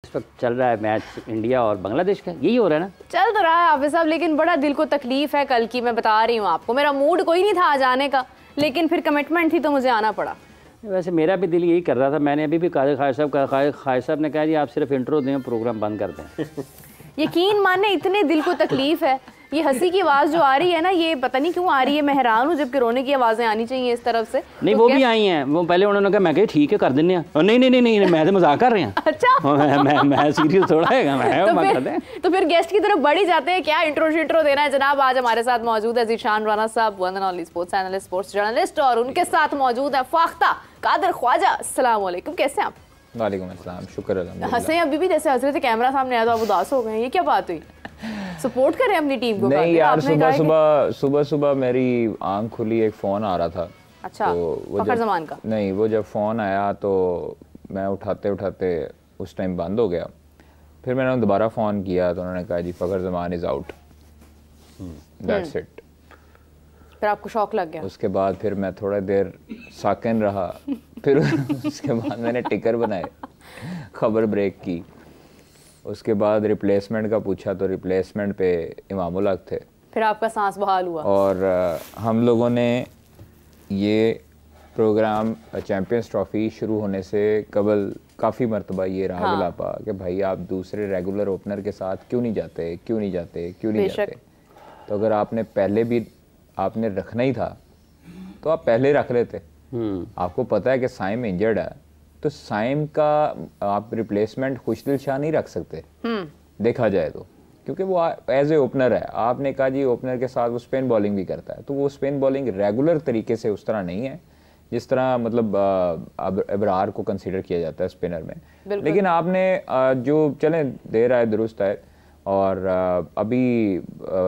इस वक्त चल रहा है मैच इंडिया और बांग्लादेश का, यही हो रहा है ना? चल तो रहा है हाफिज साहब, लेकिन बड़ा दिल को तकलीफ है कल की। मैं बता रही हूँ आपको, मेरा मूड कोई नहीं था आ जाने का, लेकिन फिर कमिटमेंट थी तो मुझे आना पड़ा। वैसे मेरा भी दिल यही कर रहा था। मैंने अभी भी कादिर खाहिर साहब ने कहा जी आप सिर्फ इंट्रो दें, प्रोग्राम बंद कर दें। यकीन माने इतने दिल को तकलीफ है। ये हंसी की आवाज़ जो आ रही है ना, ये पता नहीं क्यों आ रही है, मैं हैरान हूँ, जबकि रोने की आवाज़ें आनी चाहिए इस तरफ से। नहीं तो वो भी आई हैं। वो पहले उन्होंने कहा, मैं कही ठीक है कर देने हैं। नहीं नहीं नहीं नहीं मैं तो मजाक कर रहे हैं। अच्छा मैं सीरियस थोड़ा है। तो फिर गेस्ट की तरफ बढ़ ही जाते हैं क्या? इंट्रो देना है जनाब। आज हमारे साथ मौजूद है ज़ीशान राना साहब, one and only sports analyst, sports journalist, और उनके साथ मौजूद है फाख्ता कादिर ख्वाजा। अस्सलाम वालेकुम, कैसे हैं आप? वालेकुम अस्सलाम, शुक्र अल्हम्दुलिल्लाह। हंसे अभी भी जैसे हंस रहे थे, कैमरा सामने आया तो आप उदास हो गए, ये क्या बात हुई? सपोर्ट करें अपनी टीम को? नहीं यार, सुबह मेरी आंख खुली, एक फ़ोन आ रहा था। अच्छा, तो फखर जमान का? नहीं, वो जब फ़ोन आया तो मैं उठाते उठाते उस टाइम बंद हो गया। फिर मैंने दोबारा फ़ोन किया तो उन्होंने कहा जी Fakhar Zaman is out, that's it. फिर आपको शौक लग गया? उसके बाद फिर मैं थोड़ा देर साकिन रहा। फिर उसके बाद मैंने टिकर बनाए, खबर ब्रेक की। उसके बाद रिप्लेसमेंट का पूछा तो रिप्लेसमेंट पे इमामुल हक थे। फिर आपका सांस बहाल हुआ। और हम लोगों ने ये प्रोग्राम चैम्पियंस ट्रॉफी शुरू होने से कबल काफ़ी मरतबा ये रहा गिलापा कि भाई आप दूसरे रेगुलर ओपनर के साथ क्यों नहीं जाते। तो अगर आपने पहले भी आपने रखना ही था तो आप पहले रख लेते। आपको पता है कि साइम इंजर्ड है, तो साइम का आप रिप्लेसमेंट खुशदिल शाह नहीं रख सकते देखा जाए तो, क्योंकि वो एज ए ओपनर है। आपने कहा जी ओपनर के साथ वो स्पिन बॉलिंग भी करता है, तो वो स्पिन बॉलिंग रेगुलर तरीके से उस तरह नहीं है जिस तरह मतलब अबरार को कंसीडर किया जाता है स्पिनर में। लेकिन आपने जो चलें देर आए दुरुस्त है, और अभी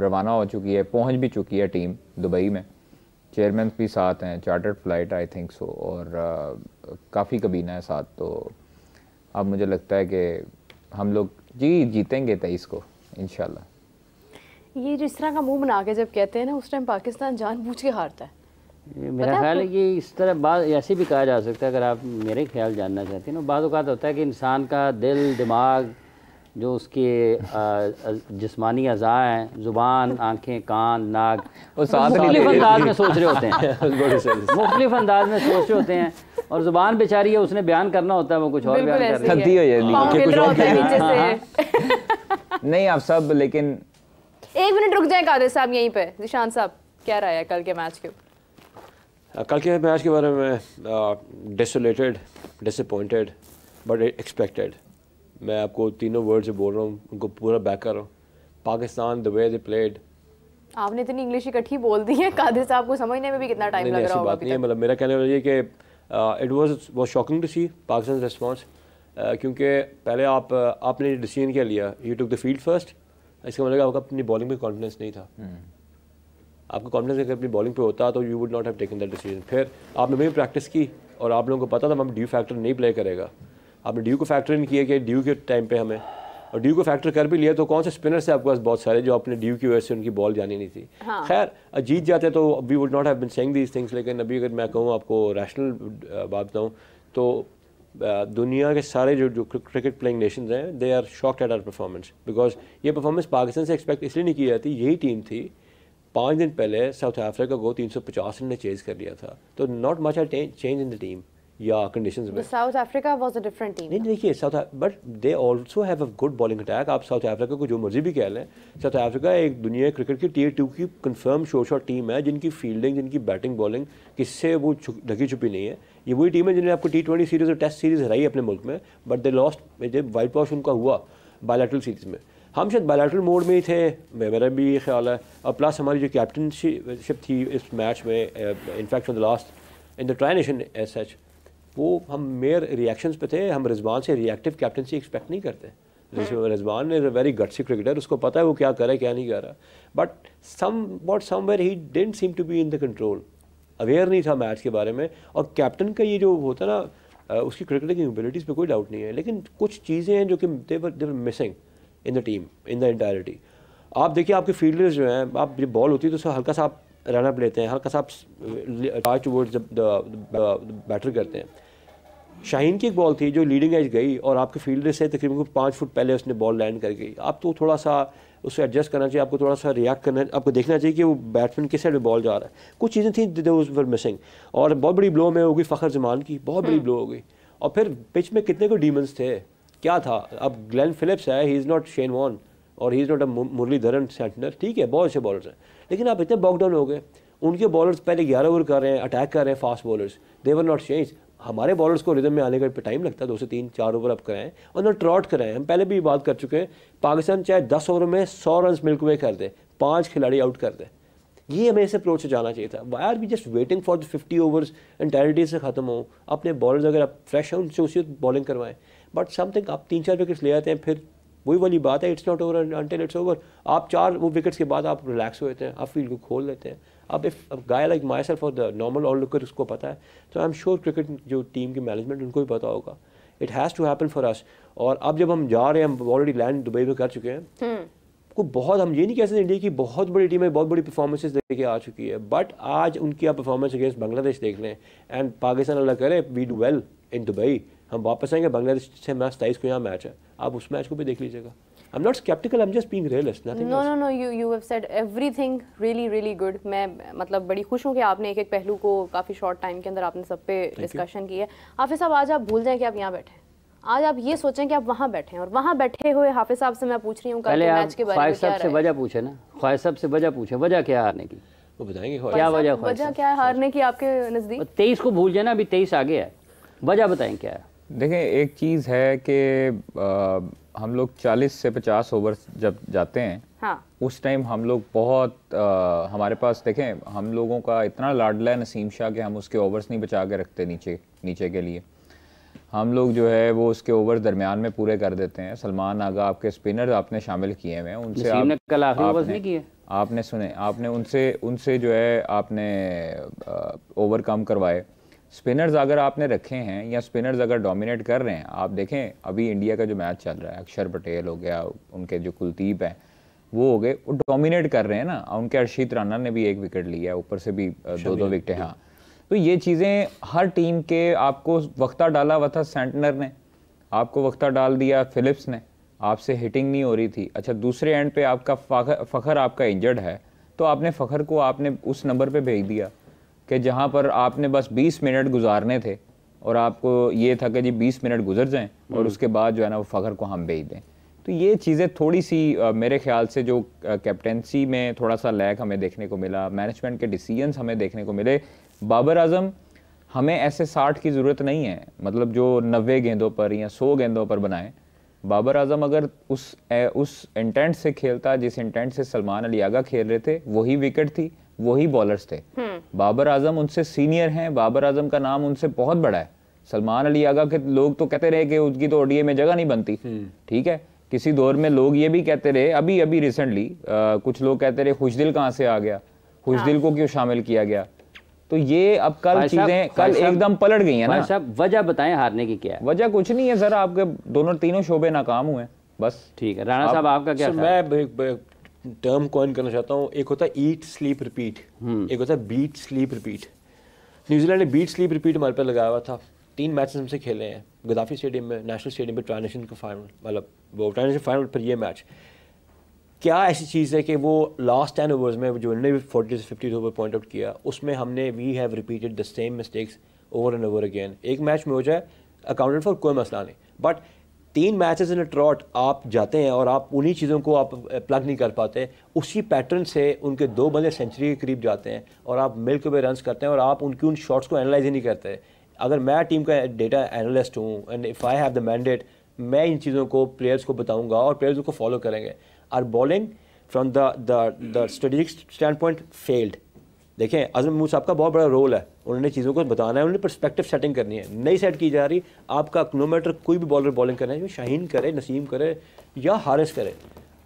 रवाना हो चुकी है, पहुंच भी चुकी है टीम दुबई में। चेयरमैन भी साथ हैं, chartered flight I think so, और काफ़ी कबीना है साथ। तो अब मुझे लगता है कि हम लोग जी जीतेंगे 23 को इंशाल्लाह। ये जिस तरह का मुंह बना के जब कहते हैं ना, उस टाइम पाकिस्तान जानबूझ के हारता है। मेरा ख्याल है कि इस तरह बात ऐसे भी कहा जा सकता है, अगर आप मेरे ख्याल जानना चाहते हैं ना। बात औक़ात होता है कि इंसान का दिल, दिमाग, जो उसके जिस्मानी अज़ा हैं, ज़ुबान, आँखें, कान, नाक, वो मुख्तलिफ अंदाज में सोच रहे होते हैं। मुख्तलिफ अंदाज में सोच रहे होते हैं, और ज़ुबान बेचारी है, उसने बयान करना होता है, वो कुछ और बयान कर रही है। थकती है नहीं आप सब। लेकिन एक मिनट रुक जाए कादिर साहब यहीं पे। ज़ीशान साहब, क्या राय है कल के मैच के? कल के मैच के बारे में डेसोलेटेड, डिसअपॉइंटेड बट एक्सपेक्टेड। मैं आपको तीनों वर्ड से बोल रहा हूँ, उनको पूरा बैक कर रहा हूँ। Pakistan the way they played. आपने इतनी इंग्लिश इकट्ठी बोल दी है, कादिर साहब को समझने में भी कितना टाइम लग रहा होगा अभी तक? मतलब मेरा कहने वाला ये कि it was shocking to see Pakistan response, क्योंकि पहले आपने डिसीजन क्या लिया, you took the field first. इसका मतलब आपका अपनी बॉलिंग पे कॉन्फिडेंस नहीं था। आपका कॉन्फिडेंस अगर अपनी बॉलिंग पे होता तो you would not have taken that decision. फिर आपने भी प्रैक्टिस की और आप लोगों को पता था हम ड्यू फैक्टर नहीं प्ले करेगा। आपने ड्यू को फैक्टर इन किया कि ड्यू के टाइम पे हमें, और ड्यू को फैक्टर कर भी लिया तो कौन से स्पिनर से आपके पास बहुत सारे जो अपने ड्यू की वजह से उनकी बॉल जानी नहीं थी। हाँ। खैर जीत जाते तो we would not have been saying these things. लेकिन अभी अगर मैं कहूँ आपको रैशनल बात बताऊँ तो दुनिया के सारे जो क्रिकेट प्लेइंग नेशंस हैं, they are shocked at our performance, because ये परफॉर्मेंस पाकिस्तान से एक्सपेक्ट इसलिए नहीं की जाती। यही टीम थी 5 दिन पहले साउथ अफ्रीका को 350 रन ने चेज कर लिया था। तो not much had change in the team या कंडीशंस में। South Africa was a different team. नहीं देखिए, south but they also have a good bowling attack. आप साउथ अफ्रीका को जो मर्जी भी कह लें, साउथ अफ्रीका एक दुनिया क्रिकेट की Tier 2 की कंफर्म शॉट टीम है, जिनकी फील्डिंग, जिनकी बैटिंग बॉलिंग किससे वो ढकी छुपी नहीं है। ये वही टीम है जिन्होंने आपको T20 सीरीज़ और टेस्ट सीरीज़ हराई अपने मुल्क में, बट दे लॉस्ट जब वाइट वॉश उनका हुआ बायलैटरल सीरीज़ में। हम शायद बायलैटरल मोड में ही थे, मेरा भी ये ख्याल है। और प्लस हमारी जो कैप्टनशिप थी इस मैच में, in fact on the last in the tri nation as such, वो हम मेयर रिएक्शंस पे थे। हम रिजवान से रिएक्टिव कैप्टनसी एक्सपेक्ट नहीं करते। Rizwan is a very gutsy cricketer, उसको पता है वो क्या करे क्या नहीं कर रहा, but somewhere he didn't seem to be in the control, aware नहीं था मैच के बारे में। और कैप्टन का ये जो होता ना, उसकी क्रिकेटिंग एबिलिटीज़ पे कोई डाउट नहीं है, लेकिन कुछ चीज़ें हैं जो कि they were missing in the team, in the entirety. आप देखिए आपके फील्डर्स जो हैं, आप जब बॉल होती है तो उसको हल्का सा आप रन अप लेते हैं, हल्का सा आप टच टुवर्ड्स द बैटर करते हैं। शाहीन की एक बॉल थी जो लीडिंग एज गई और आपके फील्डर से तकरीबन 5 फुट पहले उसने बॉल लैंड कर गई। आप तो थोड़ा सा उससे एडजस्ट करना चाहिए, आपको थोड़ा सा रिएक्ट करना, आपको देखना चाहिए कि वो बैट्समैन किस साइड में बॉल जा रहा है। कुछ चीज़ें थी दोज वर मिसिंग और बहुत बड़ी ब्लो में हो गई फ़खर जमान की, बहुत बड़ी ब्लो हो गई। और फिर पिच में कितने को डीमंस थे, क्या था। अब ग्लेन फिलिप्स है, he is not Shane Warne और he is not a Muralitharan Santner, ठीक है बहुत अच्छे बॉलर्स हैं, लेकिन आप इतने बॉक डाउन हो गए। उनके बॉलर्स पहले 11 ओवर कर रहे हैं, अटैक कर रहे हैं fast bowlers, they were not change. हमारे बॉलर्स को रिदम में आने का टाइम लगता है, 2 से 3-4 ओवर अब कराएं और ना ट्रॉट कराएं। हम पहले भी बात कर चुके हैं, पाकिस्तान चाहे 10 ओवर में 100 रन मिल्क वे कर दे, 5 खिलाड़ी आउट कर दे, ये हमें इस अप्रोच से जाना चाहिए था। Why are we just waiting for the 50 overs entirety से ख़त्म हो। अपने बॉलर्स अगर आप फ्रेश हैं उनसे उसी बॉलिंग करवाएं, बट समथिंग आप 3-4 विकेट्स ले आते हैं, फिर वही वाली बात है, it's not over until it's over. आप 4 वो विकेट्स के बाद आप रिलैक्स होते हैं, आप फील्ड को खोल लेते हैं। अब if guy like myself और द नॉर्मल ऑल लुकर उसको पता है, तो आई एम श्योर क्रिकेट जो टीम की मैनेजमेंट उनको भी पता होगा। It has to happen for us. और अब जब हम जा रहे हैं, हम ऑलरेडी लैंड दुबई में कर चुके हैं, को बहुत हम ये नहीं कह सकते इंडिया की बहुत बड़ी टीम है, बहुत बड़ी परफॉर्मेंसेस देके आ चुकी है, बट आज उनकी आप परफॉर्मेंस अगेंस्ट बांग्लादेश देख लें एंड पाकिस्तान अल्लाह करे we do well in Dubai, हम वापस आएंगे, बांग्लादेश से मैच 23 को यहाँ मैच है, आप उस मैच को भी देख लीजिएगा। I'm not skeptical, I'm just being realist, nothing else. No, you have said everything really good. मैं मतलब बड़ी खुश हूँ कि आपने एक पहलू को काफ़ी शॉर्ट टाइम के अंदर आपने सब पे डिस्कशन की है। हाफिज साहब, आज आप भूल जाएं कि आप यहाँ बैठे हैं, आज आप ये सोचें कि आप वहाँ बैठे हैं, और वहाँ बैठे हुए हाफिज साहब से मैं पूछ रही हूँ कल के मैच के बारे में क्या से वजह पूछे ना, ख्वाहिश साहब से वजह पूछे, वजह क्या हारने की, वो बताएंगे क्या वजह क्या है हारने की आपके नज़दीक। 23 को भूल जाना, अभी 23 आगे है, वजह बताएं क्या है। देखें, एक चीज़ है कि हम लोग 40 से 50 ओवर जब जाते हैं, हाँ, उस टाइम हम लोग बहुत हमारे पास, देखें, हम लोगों का इतना लाडला है नसीम शाह कि हम उसके ओवर्स नहीं बचा के रखते नीचे के लिए। हम लोग जो है वो उसके ओवर्स दरमियान में पूरे कर देते हैं। सलमान आगा आपके स्पिनर आपने शामिल किए हुए हैं, उनसे कल आखिरी ओवर्स नहीं किए, आपने सुने, आपने उनसे जो है आपने ओवर कम करवाए। स्पिनर्स अगर आपने रखे हैं या स्पिनर्स अगर डोमिनेट कर रहे हैं, आप देखें अभी इंडिया का जो मैच चल रहा है, अक्षर पटेल हो गया, उनके जो कुलदीप हैं वो हो गए, वो डोमिनेट कर रहे हैं ना। उनके अर्शीद राना ने भी 1 विकेट लिया है, ऊपर से भी 2-2 विकेटें। हाँ, तो ये चीज़ें हर टीम के, आपको वक्ता डाला हुआ था सेंटनर ने, आपको वक्ता डाल दिया फिलिप्स ने, आपसे हिटिंग नहीं हो रही थी। अच्छा, दूसरे एंड पे आपका फ़खर आपका इंजर्ड है, तो आपने फ़खर को आपने उस नंबर पे भेज दिया कि जहाँ पर आपने बस 20 मिनट गुजारने थे और आपको ये था कि जी 20 मिनट गुजर जाएं और उसके बाद जो है ना वो फ़खर को हम भेज दें। तो ये चीज़ें थोड़ी सी मेरे ख्याल से जो कैप्टेंसी में थोड़ा सा लैक हमें देखने को मिला, मैनेजमेंट के डिसीजंस हमें देखने को मिले। बाबर आजम, हमें ऐसे 60 की ज़रूरत नहीं है, मतलब जो 90 गेंदों पर या 100 गेंदों पर बनाएं। बाबर आजम अगर उस इंटेंट से खेलता जिस इंटेंट से सलमान अली आगा खेल रहे थे, वही विकेट थी, वही बॉलर्स थे। बाबर आजम उनसे सीनियर हैं, बाबर आजम का नाम उनसे बहुत बड़ा है। सलमान अली आगा के लोग तो कहते रहे कि उसकी तो ओडीआई में जगह नहीं बनती, ठीक है। किसी दौर में लोग ये भी कहते रहे, अभी रिसेंटली कुछ लोग कहते रहे खुशदिल कहाँ से आ गया, खुशदिल को क्यों शामिल किया गया। तो ये अब कल चीजें कल एकदम पलट गई हैं ना। साहब, वजह बताएं हारने की क्या है। वजह कुछ नहीं है सर, आपके तीनों शोबे नाकाम हुए, बस। ठीक है, राणा साहब आपका क्या? मैं टर्म कॉइन करना चाहता हूँ। एक होता है ईट स्लीप रिपीट, एक होता है बीट स्लीप रिपीट। न्यूजीलैंड ने बीट स्लीप रिपीट हमारे पे लगाया हुआ था। 3 मैचेस हमसे खेले हैं गद्दाफी स्टेडियम में, नेशनल स्टेडियम पे, ट्रांजिशन का फाइनल, मतलब वो ट्रांजिशन फाइनल पर ये मैच। क्या ऐसी चीज़ है कि वो लास्ट 10 ओवर्स में जो उन्होंने 40 से 50 ओवर पॉइंट आउट किया, उसमें हमने we have repeated the same mistakes over and over again. एक मैच में हो जाए अकाउंटेड फॉर, कोई मसला नहीं, but 3 matches in a trot आप जाते हैं और आप उन्हीं चीज़ों को आप प्लग नहीं कर पाते। उसी पैटर्न से उनके 2 बंदे सेंचुरी के करीब जाते हैं और आप मिल्क वे रन्स करते हैं और आप उनकी उन शॉट्स को एनालाइज ही नहीं करते। अगर मैं टीम का डेटा एनालिस्ट हूँ and if I have the mandate, मैं इन चीज़ों को प्लेयर्स को बताऊँगा और प्लेयर्स को फॉलो करेंगे। Our bowling from the strategic standpoint failed. देखें, अज़म मूसा आपका बहुत बड़ा रोल है, उन्होंने चीज़ों को बताना है, उन्होंने पर्सपेक्टिव सेटिंग करनी है, नई सेट की जा रही। आपका नो मैटर कोई भी बॉलर बॉलिंग करना है, शाहीन करे, नसीम करे या हारिस करे,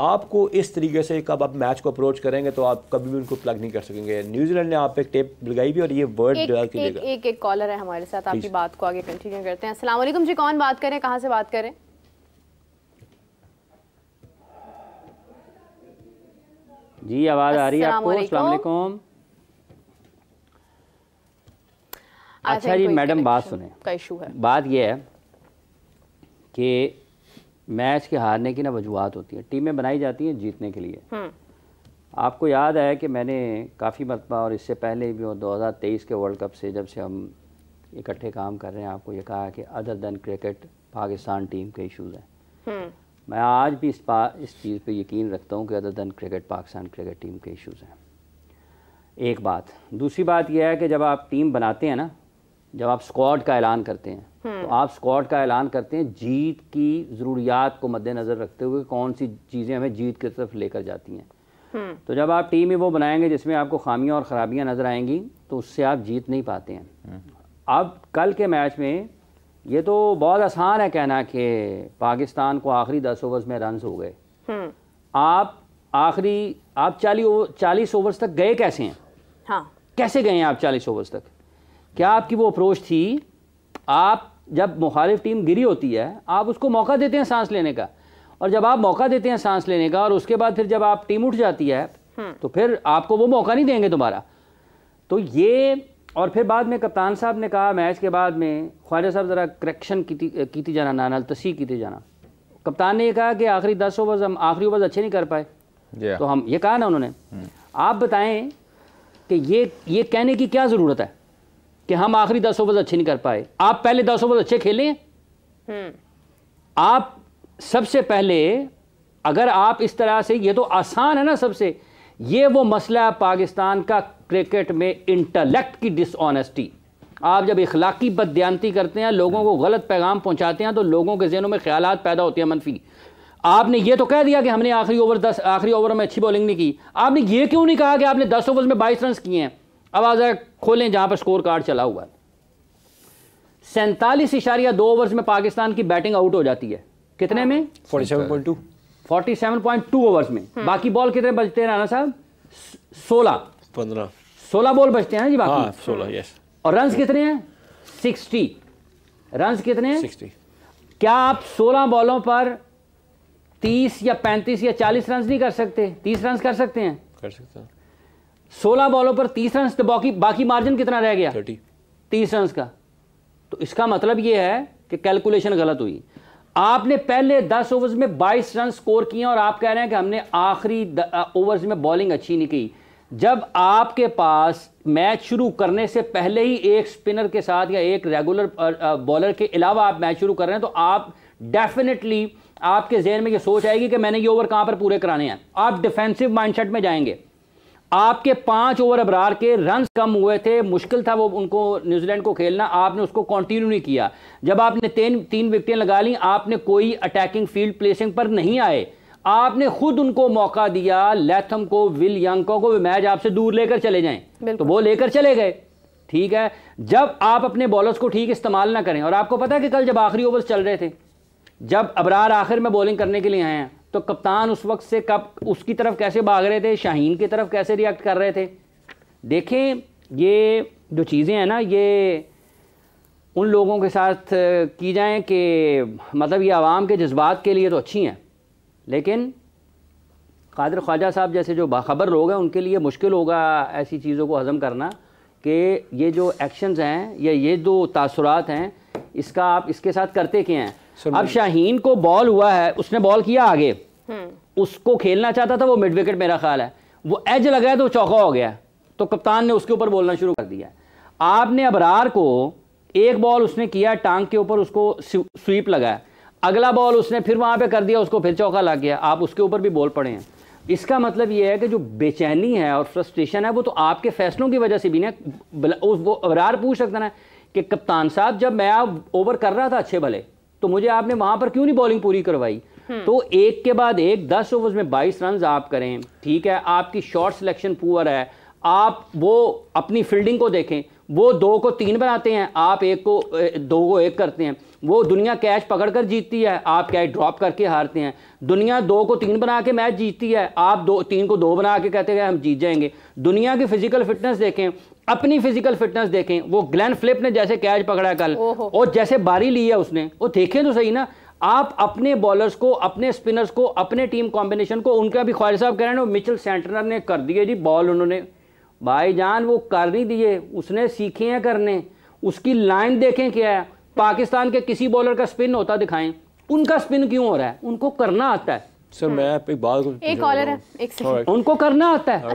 आपको इस तरीके से कब आप मैच को अप्रोच करेंगे तो आप कभी भी उनको प्लग नहीं कर सकेंगे। न्यूजीलैंड ने आप एक टेप लगाई भी और ये वर्ड डाल के देगा। एक कॉलर है हमारे साथ, आपकी बात को आगे कंटिन्यू करते हैं। अस्सलाम वालेकुम जी, कौन बात करें, कहाँ से बात करें? जी आवाज़ आ रही है आपको? अस्सलाम वालेकुम। अच्छा जी मैडम, बात सुने, का इशू है। बात यह है कि मैच के हारने की ना वजूहत होती है, टीमें बनाई जाती हैं जीतने के लिए। आपको याद है कि मैंने काफ़ी मरतबा और इससे पहले भी 2023 के वर्ल्ड कप से जब से हम इकट्ठे काम कर रहे हैं, आपको ये कहा कि other than cricket Pakistan team के इश्यूज़ हैं। मैं आज भी इस चीज़ पे यकीन रखता हूँ कि other than cricket Pakistan cricket team के इश्यूज़ हैं। एक बात। दूसरी बात यह है कि जब आप टीम बनाते हैं ना, जब आप स्क्वाड का ऐलान करते हैं तो आप स्क्वाड का ऐलान करते हैं जीत की ज़रूरियात को मद्देनज़र रखते हुए, कौन सी चीज़ें हमें जीत की तरफ लेकर जाती हैं। तो जब आप टीम ही वो बनाएंगे जिसमें आपको खामियां और ख़राबियां नज़र आएंगी तो उससे आप जीत नहीं पाते हैं। अब कल के मैच में ये तो बहुत आसान है कहना कि पाकिस्तान को आखिरी 10 ओवर्स में रन्स हो गए। आप 40 ओवर्स तक गए कैसे हैं? हाँ, कैसे गए हैं आप 40 ओवर्स तक? क्या आपकी वो अप्रोच थी? आप जब मुखालिफ टीम गिरी होती है आप उसको मौका देते हैं सांस लेने का, और जब आप मौका देते हैं सांस लेने का और उसके बाद फिर जब आप टीम उठ जाती है तो फिर आपको वो मौका नहीं देंगे दोबारा। तो ये, और फिर बाद में कप्तान साहब ने कहा मैच के बाद में, ख्वाजा साहब ज़रा करेक्शन की जाना, नानल तसी की जाना। कप्तान ने ये कहा कि आखिरी 10 ओवर्स हम आखिरी ओवर्स अच्छे नहीं कर पाए। तो हम ये कहा ना उन्होंने। आप बताएं कि ये कहने की क्या ज़रूरत है कि हम आखिरी 10 ओवर्स अच्छे नहीं कर पाए? आप पहले 10 ओवर्स अच्छे खेलें। आप सबसे पहले, अगर आप इस तरह से, ये तो आसान है ना सबसे, ये वो मसला है पाकिस्तान का क्रिकेट में, इंटेलेक्ट की डिसऑनेस्टी। आप जब इखलाकी बददियानती करते हैं, लोगों को गलत पैगाम पहुंचाते हैं, तो लोगों के ज़हनों में ख्यालात पैदा होते हैं मनफी। आपने ये तो कह दिया कि हमने आखिरी ओवर में अच्छी बॉलिंग नहीं की। आपने ये क्यों नहीं कहा कि आपने 10 ओवर में 22 रन किए हैं? अब आप खोलें जहां पर स्कोर कार्ड चला हुआ है। 47.2 ओवर्स में पाकिस्तान की बैटिंग आउट हो जाती है। कितने में? 47.2 ओवर्स में। बाकी बॉल कितने बचते हैं राना साहब? 16 बॉल बचते हैं ना जी बाकी। 16, यस। और रन्स कितने हैं? 60 रन्स कितने हैं? 60। क्या आप 16 बॉलों पर 30 या 35 या 40 रन नहीं कर सकते? 30 रन कर सकते हैं? कर सकते हैं। 16 बॉलों पर 30 रन, तो बाकी मार्जिन कितना रह गया? 30 रन का। तो इसका मतलब ये है कि कैलकुलेशन गलत हुई। आपने पहले 10 ओवर्स में 22 रन स्कोर किए और आप कह रहे हैं कि हमने आखिरी ओवर्स में बॉलिंग अच्छी नहीं की। जब आपके पास मैच शुरू करने से पहले ही एक स्पिनर के साथ या एक रेगुलर बॉलर के अलावा आप मैच शुरू कर रहे हैं, तो आप डेफिनेटली, आपके जहन में ये सोच आएगी कि मैंने ये ओवर कहां पर पूरे कराने हैं। आप डिफेंसिव माइंडसेट में जाएंगे। आपके 5 ओवर अबरार के रन्स कम हुए थे, मुश्किल था वो उनको न्यूजीलैंड को खेलना, आपने उसको कंटिन्यू नहीं किया। जब आपने 3 विकेटें लगा ली, आपने कोई अटैकिंग फील्ड प्लेसिंग पर नहीं आए, आपने खुद उनको मौका दिया, लैथम को, विल यंग को मैच आपसे दूर लेकर चले जाएं, तो वो लेकर चले गए। ठीक है, जब आप अपने बॉलर्स को ठीक इस्तेमाल ना करें, और आपको पता है कि कल जब आखिरी ओवर्स चल रहे थे, जब अबरार आखिर में बॉलिंग करने के लिए आए हैं, तो कप्तान उस वक्त से कब उसकी तरफ कैसे भाग रहे थे, शाहीन की तरफ कैसे रिएक्ट कर रहे थे। देखें, ये जो चीज़ें हैं ना, ये उन लोगों के साथ की जाएं कि मतलब ये आवाम के जज्बात के लिए तो अच्छी हैं, लेकिन कादिर ख्वाजा साहब जैसे जो बाखबर लोग हैं उनके लिए मुश्किल होगा ऐसी चीज़ों को हज़म करना कि ये जो एक्शंस हैं या ये जो तासुरात हैं, इसका आप इसके साथ करते क्या हैं। अब शाहीन को बॉल हुआ है, उसने बॉल किया आगे, उसको खेलना चाहता था वो मिड विकेट, मेरा ख्याल है वो एज लगा है तो चौका हो गया, तो कप्तान ने उसके ऊपर बोलना शुरू कर दिया। आपने अबरार को एक बॉल उसने किया टांग के ऊपर, उसको स्वीप लगाया, अगला बॉल उसने फिर वहां पे कर दिया, उसको फिर चौका लग गया, आप उसके ऊपर भी बॉल पड़े हैं। इसका मतलब यह है कि जो बेचैनी है और फ्रस्ट्रेशन है वो तो आपके फैसलों की वजह से भी ना। वो अबरार पूछ सकता ना कि कप्तान साहब जब मैं ओवर कर रहा था अच्छे भले, तो मुझे आपने वहां पर क्यों नहीं बॉलिंग पूरी करवाई। तो एक के बाद एक 10 ओवर्स में 22 रन आप करें, ठीक है, आपकी शॉट सिलेक्शन पुअर है, आप वो अपनी फील्डिंग को देखें, वो 2 को 3 बनाते हैं, आप 2 को 1 करते हैं। वो दुनिया कैच पकड़कर जीतती है, आप कैच ड्रॉप करके हारते हैं। दुनिया 2 को 3 बना के मैच जीतती है, आप 3 को 2 बना के कहते हैं हम जीत जाएंगे। दुनिया की फिजिकल फिटनेस देखें, अपनी फिजिकल फिटनेस देखें। वो ग्लेन फिलिप ने जैसे कैच पकड़ा कल और जैसे बारी ली है उसने, वो देखें तो सही ना। आप अपने बॉलर्स को, अपने स्पिनर्स को, अपने टीम कॉम्बिनेशन को, उनका भी ख्वाजा साहब कह रहे हैं मिचेल सेंटनर ने कर दिए जी बॉल, उन्होंने भाईजान वो कर नहीं दिए, उसने सीखे हैं करने। उसकी लाइन देखें क्या है। पाकिस्तान के किसी बॉलर का स्पिन होता दिखाएं, उनका स्पिन क्यों हो रहा है, उनको करना आता है। सर मैं एक बात एक कॉलर है, एक सेकंड, उनको करना आता है।